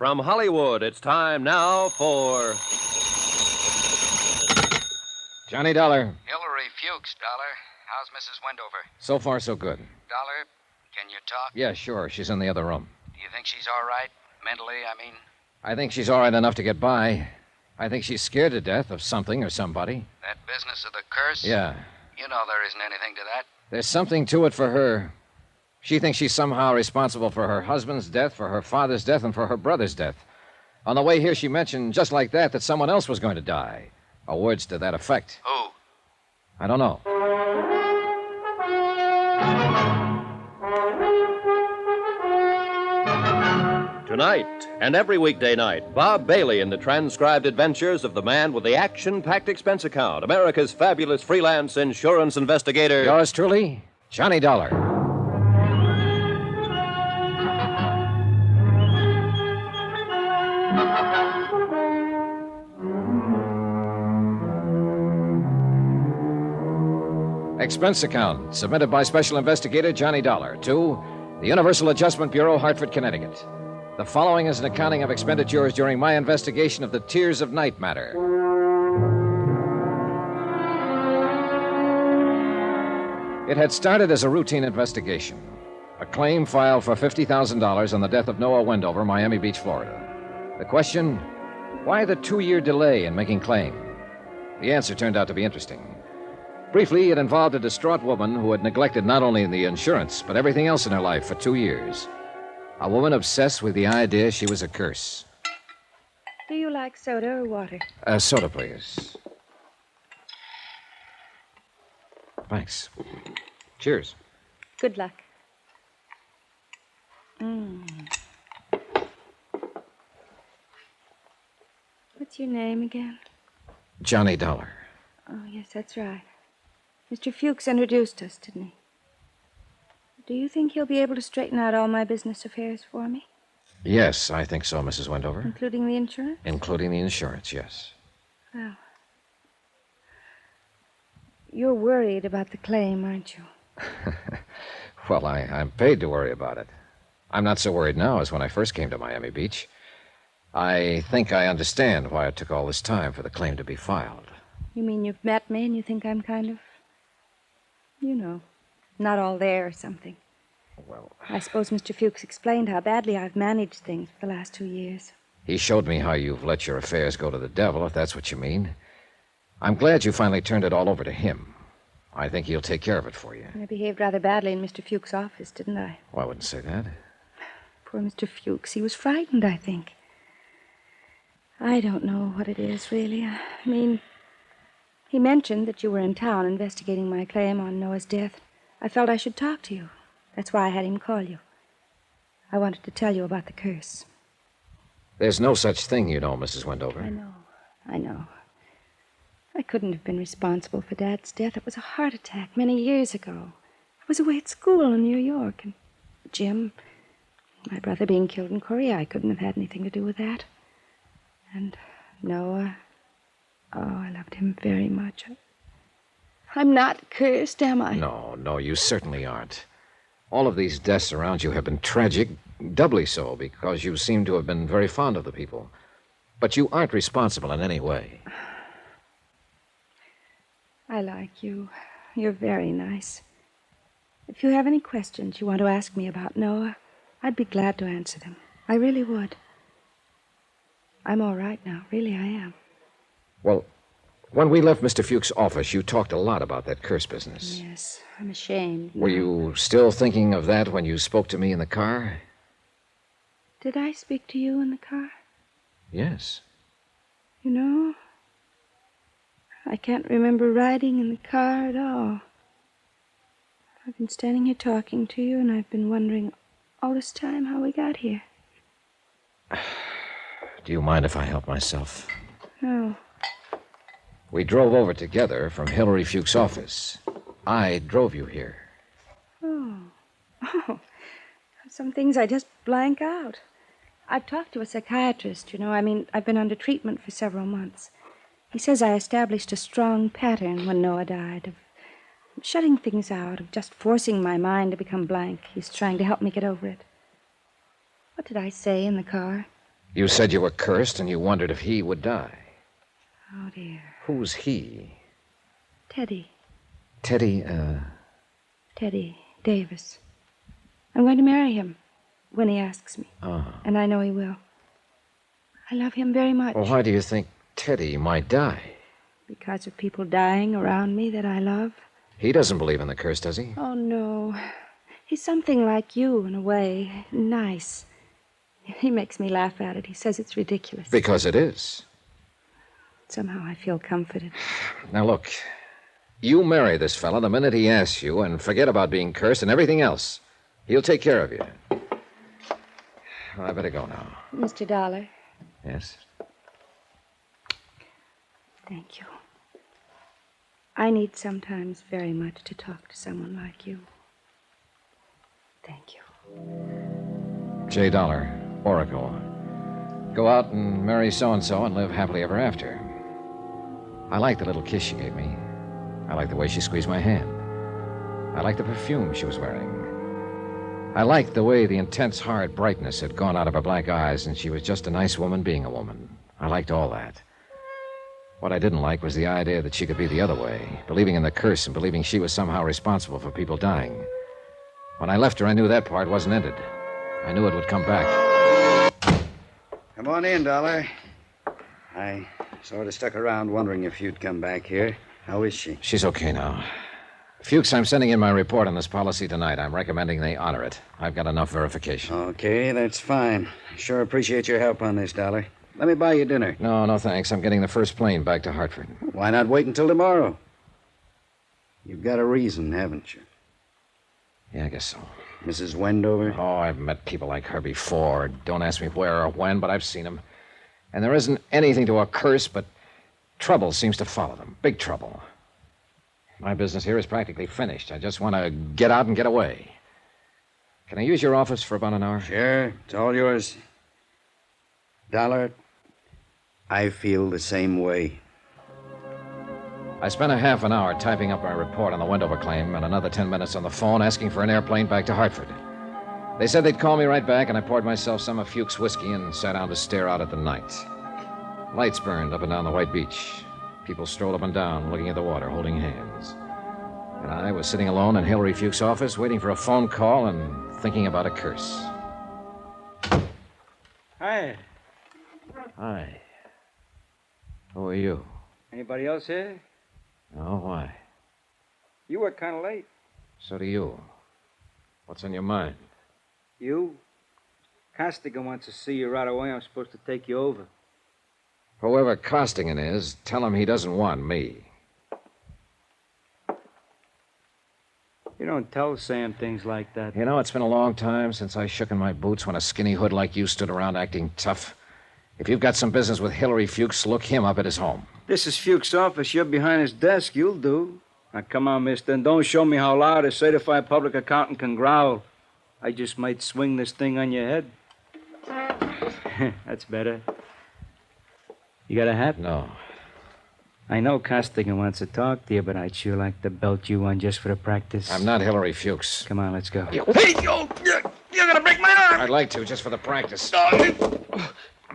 From Hollywood, it's time now for... Johnny Dollar. Hillary Fuchs, Dollar. How's Mrs. Wendover? So far, so good. Dollar, can you talk? Yeah, sure. She's in the other room. Do you think she's all right? Mentally, I mean? I think she's all right enough to get by. I think she's scared to death of something or somebody. That business of the curse? Yeah. You know there isn't anything to that. There's something to it for her. She thinks she's somehow responsible for her husband's death, for her father's death, and for her brother's death. On the way here, she mentioned just like that someone else was going to die. Or words to that effect. Who? I don't know. Tonight and every weekday night, Bob Bailey in the transcribed adventures of the man with the action-packed expense account, America's fabulous freelance insurance investigator. Yours truly, Johnny Dollar. Expense account submitted by Special Investigator Johnny Dollar to the Universal Adjustment Bureau, Hartford, Connecticut. The following is an accounting of expenditures during my investigation of the Tears of Night matter. It had started as a routine investigation. A claim filed for $50,000 on the death of Noah Wendover, Miami Beach, Florida. The question, why the 2-year delay in making claim? The answer turned out to be interesting. Briefly, it involved a distraught woman who had neglected not only the insurance, but everything else in her life for 2 years. A woman obsessed with the idea she was a curse. Do you like soda or water? Soda, please. Thanks. Cheers. Good luck. What's your name again? Johnny Dollar. Oh, yes, that's right. Mr. Fuchs introduced us, didn't he? Do you think he'll be able to straighten out all my business affairs for me? Yes, I think so, Mrs. Wendover. Including the insurance? Including the insurance, yes. Well, you're worried about the claim, aren't you? Well, I'm paid to worry about it. I'm not so worried now as when I first came to Miami Beach. I think I understand why it took all this time for the claim to be filed. You mean you've met me and you think I'm kind of, not all there or something? Well, I suppose Mr. Fuchs explained how badly I've managed things for the last 2 years. he showed me how you've let your affairs go to the devil, if that's what you mean. I'm glad you finally turned it all over to him. I think he'll take care of it for you. I behaved rather badly in Mr. Fuchs' office, didn't I? Well, I wouldn't say that. Poor Mr. Fuchs. He was frightened, I think. I don't know what it is, really. I mean, he mentioned that you were in town investigating my claim on Noah's death. I felt I should talk to you. That's why I had him call you. I wanted to tell you about the curse. There's no such thing, you know, Mrs. Wendover. I know. I couldn't have been responsible for Dad's death. It was a heart attack many years ago. I was away at school in New York, and Jim, my brother being killed in Korea, I couldn't have had anything to do with that. And Noah, I loved him very much. I'm not cursed, am I? No, you certainly aren't. All of these deaths around you have been tragic, doubly so, because you seem to have been very fond of the people. But you aren't responsible in any way. I like you. You're very nice. If you have any questions you want to ask me about Noah, I'd be glad to answer them. I really would. I'm all right now. Really, I am. Well, when we left Mr. Fuchs' office, you talked a lot about that curse business. Yes, I'm ashamed. Were you still thinking of that when you spoke to me in the car? Did I speak to you in the car? Yes. You know, I can't remember riding in the car at all. I've been standing here talking to you, and I've been wondering all this time how we got here. Do you mind if I help myself? No. We drove over together from Hillary Fuchs' office. I drove you here. Oh. Some things I just blank out. I've talked to a psychiatrist, I've been under treatment for several months. He says I established a strong pattern when Noah died, of shutting things out, of just forcing my mind to become blank. He's trying to help me get over it. What did I say in the car? You said you were cursed and you wondered if he would die. Oh, dear. Who's he? Teddy. Teddy, Teddy Davis. I'm going to marry him when he asks me. Oh. And I know he will. I love him very much. Well, why do you think Teddy might die? Because of people dying around me that I love. He doesn't believe in the curse, does he? Oh, no. He's something like you, in a way. Nice. He makes me laugh at it. He says it's ridiculous. Because it is. Somehow I feel comforted. Now, look. You marry this fella the minute he asks you and forget about being cursed and everything else. He'll take care of you. Well, I better go now. Mr. Dollar. Yes? Thank you. I need sometimes very much to talk to someone like you. Thank you. J. Dollar, Oracle. Go out and marry so-and-so and live happily ever after. I like the little kiss she gave me. I like the way she squeezed my hand. I like the perfume she was wearing. I liked the way the intense, hard brightness had gone out of her black eyes, and she was just a nice woman being a woman. I liked all that. What I didn't like was the idea that she could be the other way, believing in the curse and believing she was somehow responsible for people dying. When I left her, I knew that part wasn't ended. I knew it would come back. Come on in, Dollar. I sort of stuck around wondering if you'd come back here. How is she? She's okay now. Fuchs, I'm sending in my report on this policy tonight. I'm recommending they honor it. I've got enough verification. Okay, that's fine. Sure appreciate your help on this, Dollar. Let me buy you dinner. No, thanks. I'm getting the first plane back to Hartford. Why not wait until tomorrow? You've got a reason, haven't you? Yeah, I guess so. Mrs. Wendover? Oh, I've met people like her before. Don't ask me where or when, but I've seen them. And there isn't anything to a curse, but trouble seems to follow them. Big trouble. My business here is practically finished. I just want to get out and get away. Can I use your office for about an hour? Sure, it's all yours. Dollar, I feel the same way. I spent a half an hour typing up my report on the Wendover claim and another 10 minutes on the phone asking for an airplane back to Hartford. They said they'd call me right back, and I poured myself some of Fuchs' whiskey and sat down to stare out at the night. Lights burned up and down the white beach. People strolled up and down, looking at the water, holding hands. And I was sitting alone in Hillary Fuchs' office, waiting for a phone call and thinking about a curse. Hi. Hi. Who are you? Anybody else here? Oh, why? You were kind of late. So do you. What's on your mind? You? Costigan wants to see you right away. I'm supposed to take you over. Whoever Costigan is, tell him he doesn't want me. You don't tell Sam things like that. You know, it's been a long time since I shook in my boots when a skinny hood like you stood around acting tough. If you've got some business with Hillary Fuchs, look him up at his home. This is Fuchs' office. You're behind his desk. You'll do. Now, come on, mister, and don't show me how loud a certified public accountant can growl. I just might swing this thing on your head. That's better. You got a hat? No. I know Costigan wants to talk to you, but I'd sure like to belt you one just for the practice. I'm not Hillary Fuchs. Come on, let's go. Hey, You're gonna break my arm! I'd like to, just for the practice.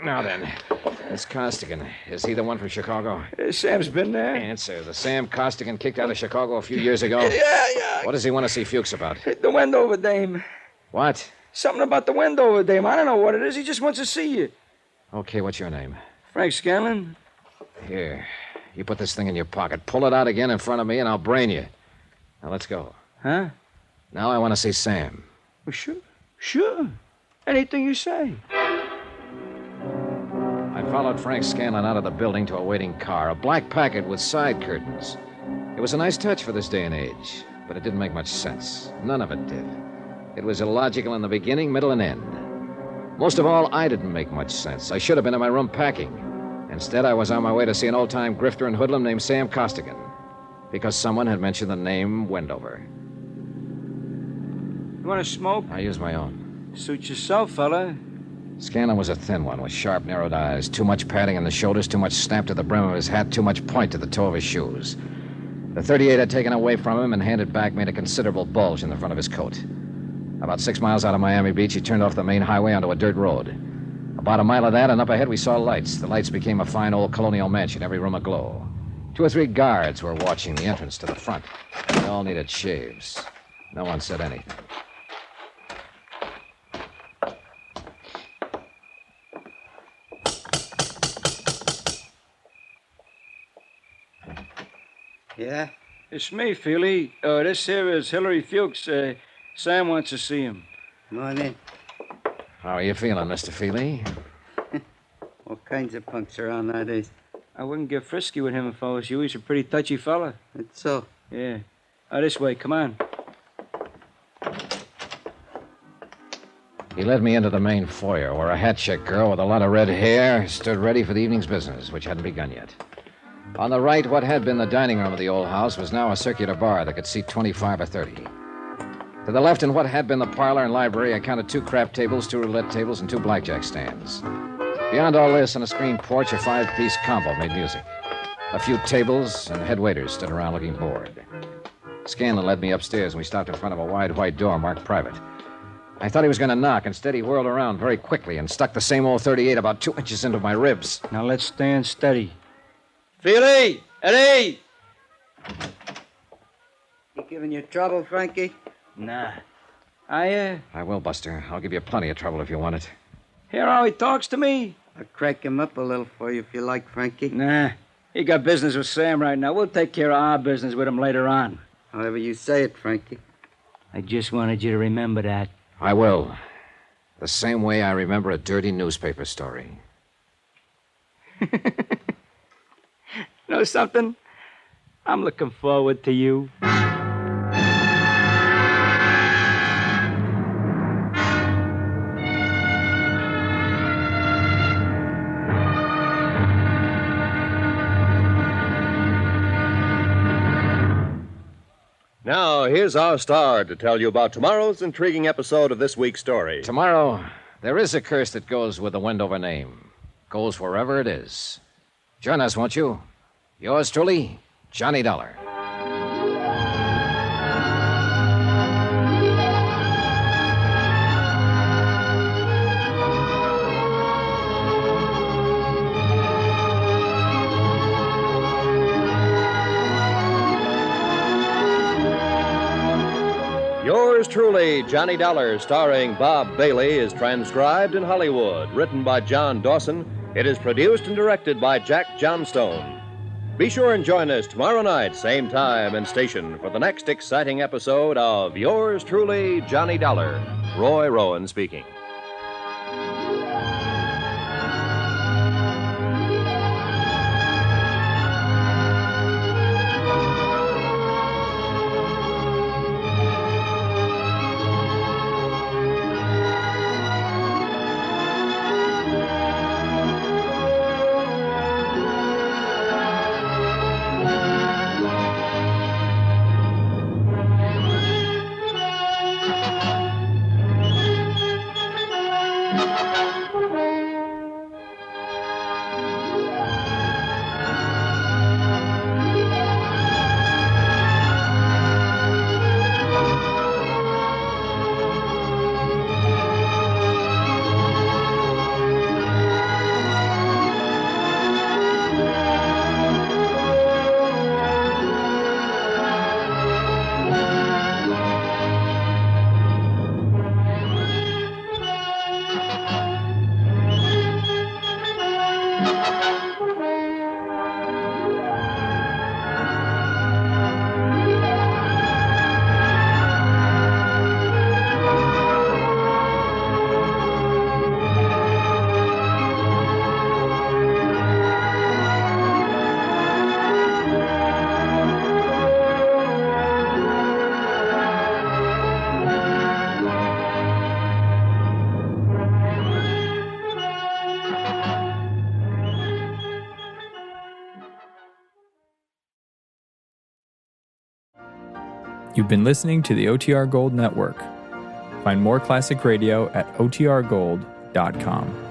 Now then, this Costigan, is he the one from Chicago? Sam's been there. Answer. The Sam Costigan kicked out of Chicago a few years ago? Yeah. What does he want to see Fuchs about? The Wendover dame. What? Something about the Wendover dame. I don't know what it is. He just wants to see you. Okay, what's your name? Frank Scanlon. Here. You put this thing in your pocket. Pull it out again in front of me, and I'll brain you. Now, let's go. Huh? Now I want to see Sam. Well, sure. Anything you say. I followed Frank Scanlon out of the building to a waiting car, a black packet with side curtains. It was a nice touch for this day and age, but it didn't make much sense. None of it did. It was illogical in the beginning, middle, and end. Most of all, I didn't make much sense. I should have been in my room packing. Instead, I was on my way to see an old-time grifter and hoodlum named Sam Costigan, because someone had mentioned the name Wendover. You want to smoke? I used my own. Suit yourself, fella. Scanlon was a thin one with sharp, narrowed eyes, too much padding in the shoulders, too much snap to the brim of his hat, too much point to the toe of his shoes. The .38 I'd taken away from him and handed back made a considerable bulge in the front of his coat. About 6 miles out of Miami Beach, he turned off the main highway onto a dirt road. About a mile of that, and up ahead we saw lights. The lights became a fine old colonial mansion, every room aglow. 2 or 3 guards were watching the entrance to the front. They all needed shaves. No one said anything. Yeah? It's me, Feely. This here is Hillary Fuchs. Sam wants to see him. Come on in. How are you feeling, Mr. Feely? All kinds of punks around nowadays. I wouldn't get frisky with him if I was you. He's a pretty touchy fella. That's so. Yeah. This way, come on. He led me into the main foyer, where a hat-check girl with a lot of red hair stood ready for the evening's business, which hadn't begun yet. On the right, what had been the dining room of the old house was now a circular bar that could seat 25 or 30. To the left, in what had been the parlor and library, I counted 2 craft tables, 2 roulette tables, and 2 blackjack stands. Beyond all this, on a screen porch, a 5-piece combo made music. A few tables and head waiters stood around looking bored. Scanlon led me upstairs, and we stopped in front of a wide white door marked private. I thought he was going to knock. Instead, he whirled around very quickly and stuck the same old .38 about 2 inches into my ribs. Now let's stand steady. Feely! Eddie! He giving you trouble, Frankie? Nah. I will, Buster. I'll give you plenty of trouble if you want it. Hear how he talks to me? I'll crack him up a little for you if you like, Frankie. Nah. He got business with Sam right now. We'll take care of our business with him later on. However you say it, Frankie. I just wanted you to remember that. I will. The same way I remember a dirty newspaper story. Know something? I'm looking forward to you. Now, here's our star to tell you about tomorrow's intriguing episode of this week's story. Tomorrow, there is a curse that goes with the Wendover name. Goes wherever it is. Join us, won't you? Yours truly, Johnny Dollar. Yours truly, Johnny Dollar, starring Bob Bailey, is transcribed in Hollywood. Written by John Dawson, it is produced and directed by Jack Johnstone. Be sure and join us tomorrow night, same time and station, for the next exciting episode of Yours truly, Johnny Dollar. Roy Rowan speaking. You've been listening to the OTR Gold Network. Find more classic radio at otrgold.com.